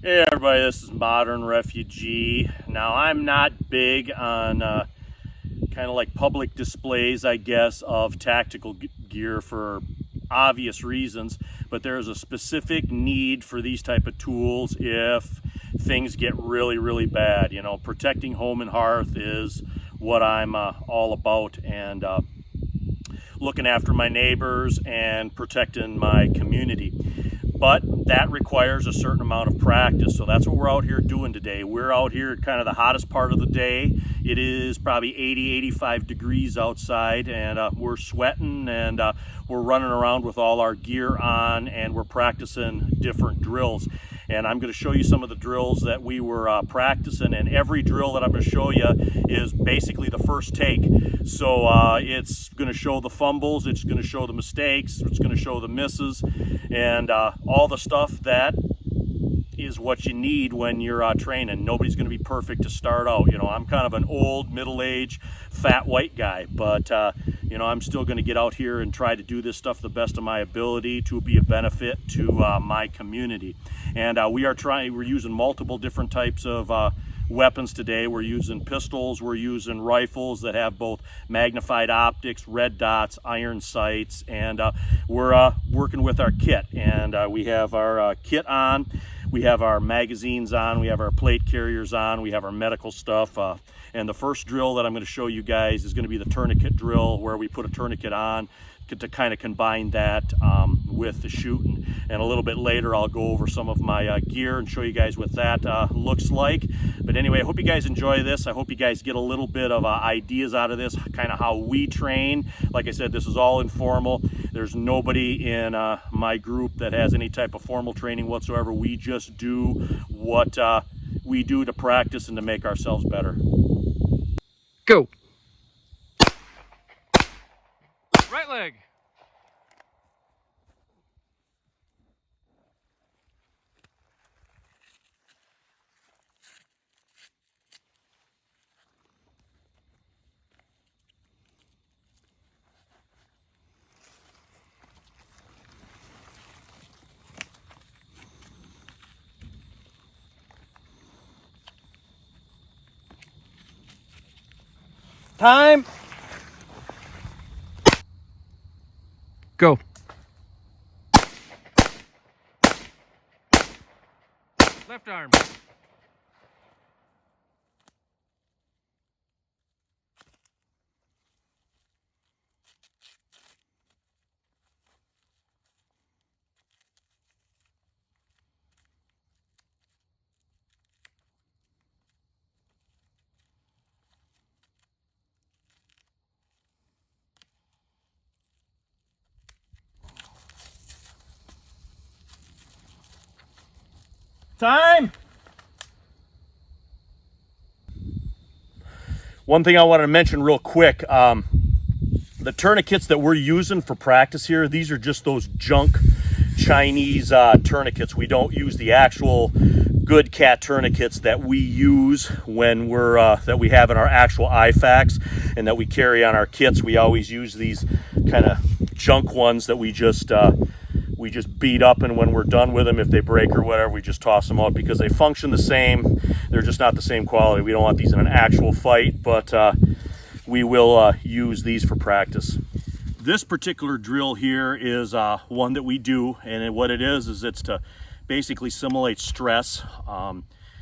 Hey everybody, this is Modern Refugee. Now I'm not big on kind of like public displays, I guess, of tactical gear for obvious reasons, but there's a specific need for these type of tools if things get really bad. You know, protecting home and hearth is what I'm all about, and looking after my neighbors and protecting my community. But that requires a certain amount of practice. So that's what we're out here doing today. We're out here at kind of the hottest part of the day. It is probably 85 degrees outside, and we're sweating, and we're running around with all our gear on, and we're practicing different drills. And I'm going to show you some of the drills that we were practicing, and every drill that I'm going to show you is basically the first take. So it's going to show the fumbles, it's going to show the mistakes, it's going to show the misses, and all the stuff that is what you need when you're training. Nobody's going to be perfect to start out. You know, I'm kind of an old, middle-aged, fat white guy, but you know, I'm still going to get out here and try to do this stuff the best of my ability to be a benefit to my community. And we're using multiple different types of weapons today. We're using pistols, we're using rifles that have both magnified optics, red dots, iron sights, and we're working with our kit. And we have our kit on, we have our magazines on, we have our plate carriers on, we have our medical stuff. And the first drill that I'm going to show you guys is going to be the tourniquet drill, where we put a tourniquet on to kind of combine that with the shooting. And a little bit later I'll go over some of my gear and show you guys what that looks like. But anyway, I hope you guys enjoy this. I hope you guys get a little bit of ideas out of this, kind of how we train. Like I said, this is all informal. There's nobody in my group that has any type of formal training whatsoever. We just do what we do to practice and to make ourselves better. Go. Right leg. Time. Go. Left arm. Time. One thing I wanted to mention real quick, the tourniquets that we're using for practice here, these are just those junk Chinese tourniquets. We don't use the actual good cat tourniquets that we use when we're that we have in our actual IFAKs and that we carry on our kits. We always use these kind of junk ones that we just beat up, and when we're done with them, if they break or whatever, we just toss them out because they function the same. They're just not the same quality. We don't want these in an actual fight, but we will use these for practice. This particular drill here is one that we do, and what it is it's to basically simulate stress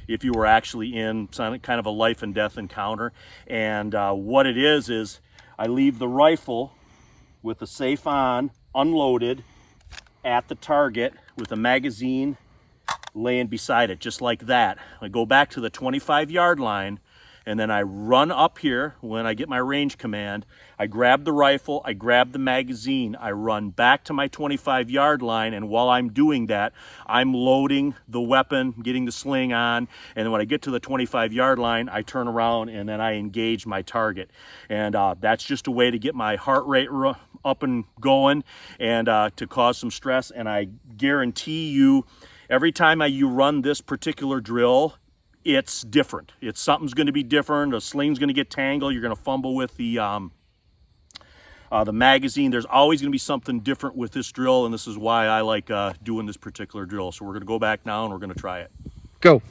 if you were actually in kind of a life and death encounter. And what it is I leave the rifle with the safe on, unloaded, at the target with a magazine laying beside it, just like that. I go back to the 25-yard line, and then I run up here. When I get my range command, I grab the rifle, I grab the magazine, I run back to my 25-yard line, and while I'm doing that, I'm loading the weapon, getting the sling on, and then when I get to the 25-yard line, I turn around and then I engage my target. And that's just a way to get my heart rate up and going, and to cause some stress. And I guarantee you, every time you run this particular drill, it's different. Something's going to be different. A sling's going to get tangled. You're going to fumble with the magazine. There's always going to be something different with this drill, and this is why I like doing this particular drill. So we're going to go back now and we're going to try it. Go.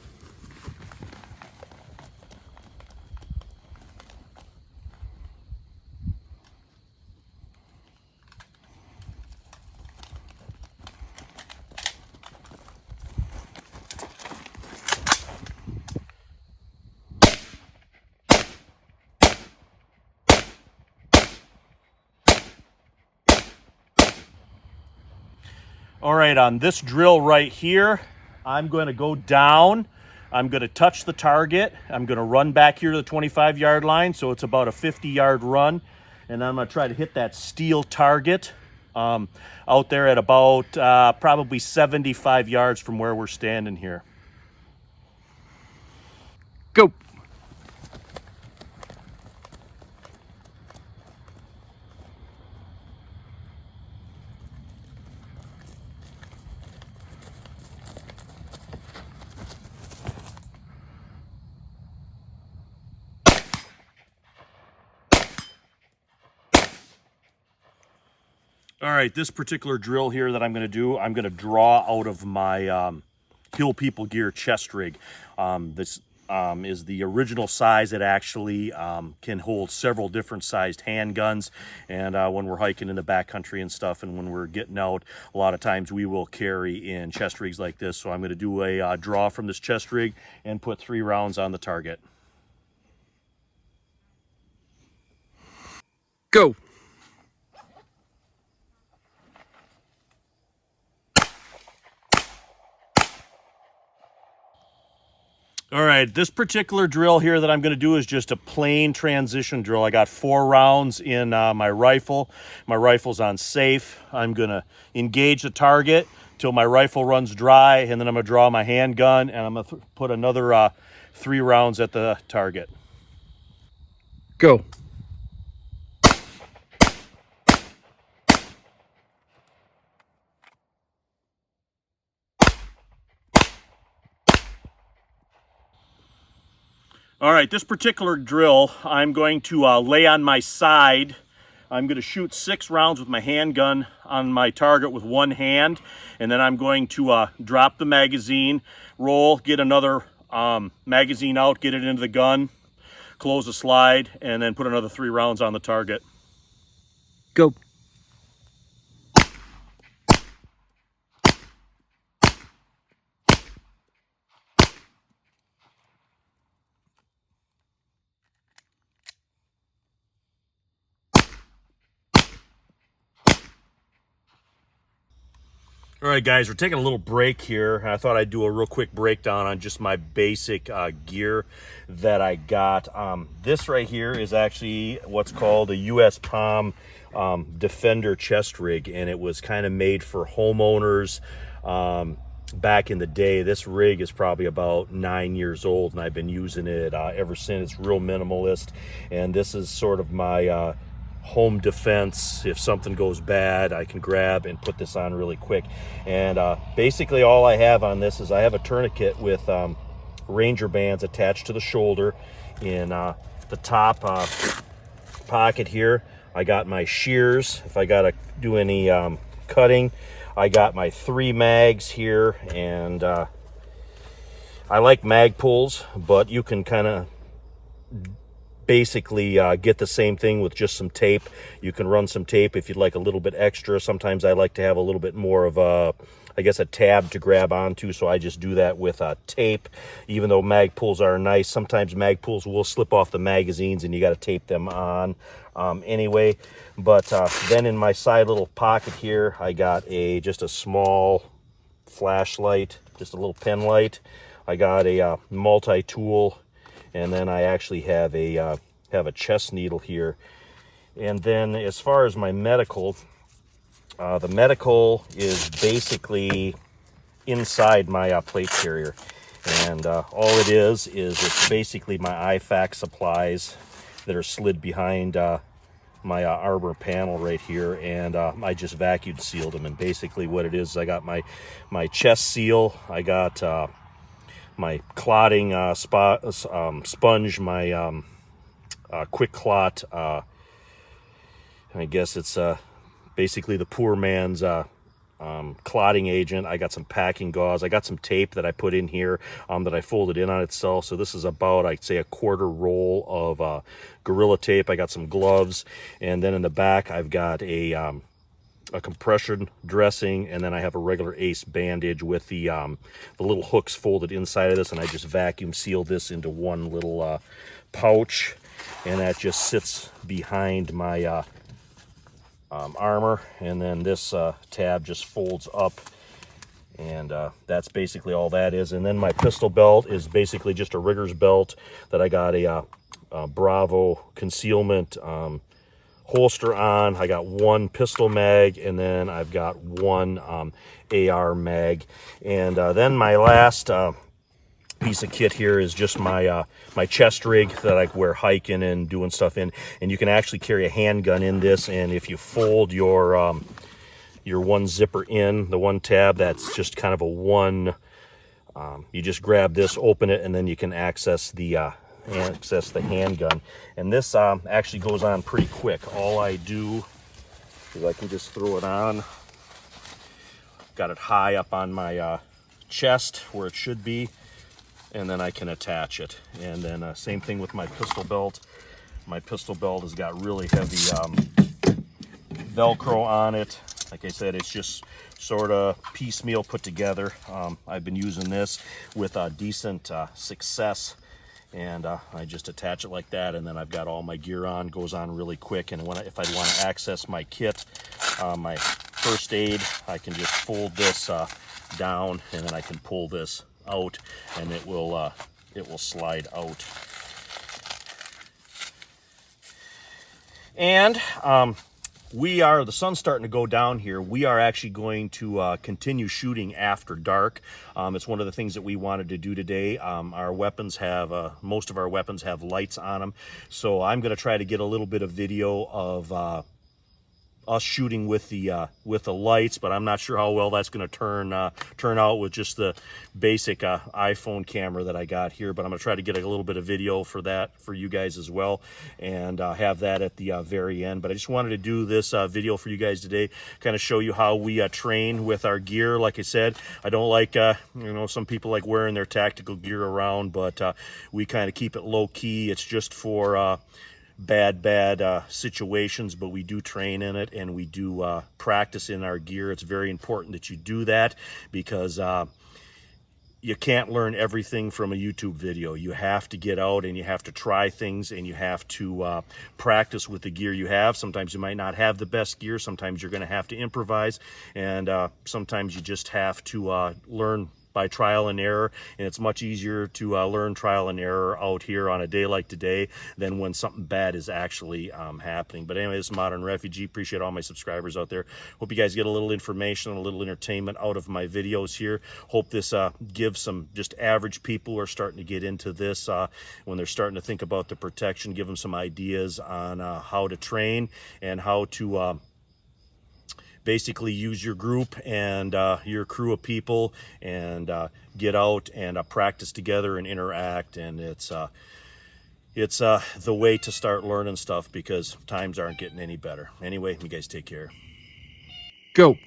All right, on this drill right here, I'm going to go down. I'm going to touch the target. I'm going to run back here to the 25-yard line, so it's about a 50-yard run. And I'm going to try to hit that steel target out there at about probably 75 yards from where we're standing here. Go. All right, this particular drill here that I'm going to do, I'm going to draw out of my Hill People Gear chest rig. This is the original size. It actually can hold several different sized handguns. And when we're hiking in the backcountry and stuff, and when we're getting out, a lot of times we will carry in chest rigs like this. So I'm going to do a draw from this chest rig and put 3 rounds on the target. Go. All right, this particular drill here that I'm going to do is just a plain transition drill. I got 4 rounds in my rifle. My rifle's on safe. I'm going to engage the target till my rifle runs dry, and then I'm going to draw my handgun, and I'm going to put another 3 rounds at the target. Go. All right, this particular drill, I'm going to lay on my side. I'm going to shoot 6 rounds with my handgun on my target with one hand, and then I'm going to drop the magazine, roll, get another magazine out, get it into the gun, close the slide, and then put another 3 rounds on the target. Go. All right, guys, we're taking a little break here. I thought I'd do a real quick breakdown on just my basic gear that I got. This right here is actually what's called a US Palm Defender chest rig, and it was kind of made for homeowners back in the day. This rig is probably about 9 years old, and I've been using it ever since. It's real minimalist, and this is sort of my home defense. If something goes bad, I can grab and put this on really quick. And basically all I have on this is I have a tourniquet with ranger bands attached to the shoulder. In the top pocket here, I got my shears if I gotta do any cutting. I got my 3 mags here, and I like mag pulls, but you can kind of basically get the same thing with just some tape. You can run some tape if you'd like a little bit extra. Sometimes I like to have a little bit more of a, I guess, a tab to grab onto, so I just do that with tape. Even though mag pulls are nice, sometimes mag pulls will slip off the magazines and you got to tape them on anyway. But then in my side little pocket here, I got just a small flashlight, just a little pen light. I got a multi-tool, and then I actually have a chest needle here. And then as far as my medical, the medical is basically inside my plate carrier. And all it is it's basically my IFAC supplies that are slid behind my armor panel right here, and I just vacuum sealed them. And basically what it is I got my chest seal, I got my clotting sponge, my quick clot, I guess it's basically the poor man's clotting agent. I got some packing gauze. I got some tape that I put in here that I folded in on itself. So this is about, I'd say, a quarter roll of Gorilla Tape. I got some gloves, and then in the back I've got a compression dressing, and then I have a regular Ace bandage with the little hooks folded inside of this, and I just vacuum sealed this into one little pouch, and that just sits behind my armor. And then this tab just folds up, and that's basically all that is. And then my pistol belt is basically just a rigger's belt that I got a Bravo concealment holster on. I got one pistol mag, and then I've got one AR mag. And then my last piece of kit here is just my my chest rig that I wear hiking and doing stuff in. And you can actually carry a handgun in this, and if you fold your one zipper in, the one tab, that's just kind of a one, you just grab this, open it, and then you can access the handgun. And this actually goes on pretty quick. All I do is I can just throw it on. Got it high up on my chest where it should be, and then I can attach it. And then same thing with my pistol belt. My pistol belt has got really heavy Velcro on it. Like I said, it's just sort of piecemeal put together. I've been using this with decent success, and I just attach it like that, and then I've got all my gear on. Goes on really quick. And if I want to access my kit, my first aid, I can just fold this down, and then I can pull this out, and it will slide out. And the sun's starting to go down here. We are actually going to continue shooting after dark. It's one of the things that we wanted to do today. Our weapons have, most of our weapons have lights on them. So I'm going to try to get a little bit of video of us shooting with the lights, but I'm not sure how well that's going to turn out with just the basic iPhone camera that I got here. But I'm going to try to get a little bit of video for that for you guys as well, and have that at the very end. But I just wanted to do this video for you guys today, kind of show you how we train with our gear. Like I said, I don't like some people like wearing their tactical gear around, but we kind of keep it low key. It's just for bad situations, but we do train in it, and we do practice in our gear. It's very important that you do that, because you can't learn everything from a YouTube video. You have to get out and you have to try things, and you have to practice with the gear you have. Sometimes you might not have the best gear. Sometimes you're going to have to improvise, and sometimes you just have to learn by trial and error. And it's much easier to learn trial and error out here on a day like today than when something bad is actually happening. But anyway, this is Modern Refugee. Appreciate all my subscribers out there. Hope you guys get a little information, a little entertainment out of my videos here. Hope this gives some just average people who are starting to get into this, when they're starting to think about the protection, give them some ideas on how to train and how to basically use your group and your crew of people, and get out and practice together and interact. And it's the way to start learning stuff, because times aren't getting any better. Anyway, you guys take care. Go.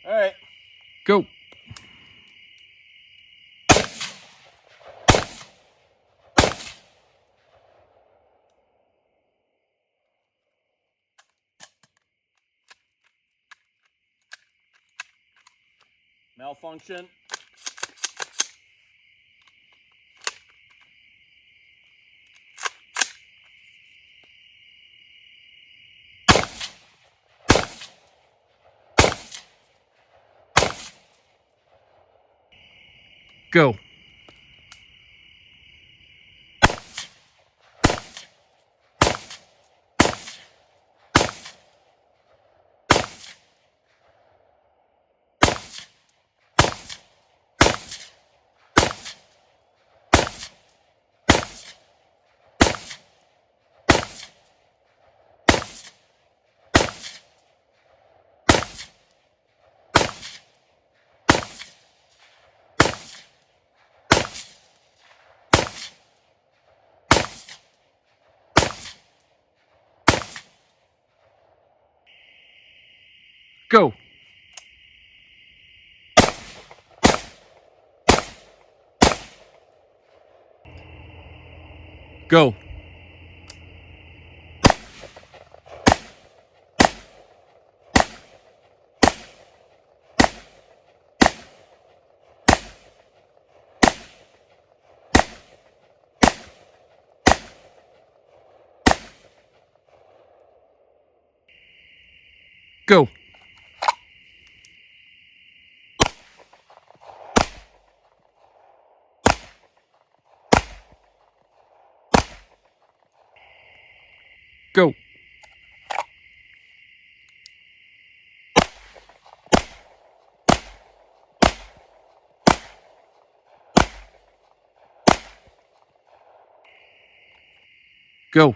All right. Go. Malfunction. Go. Go. Go. Go. Go. Go.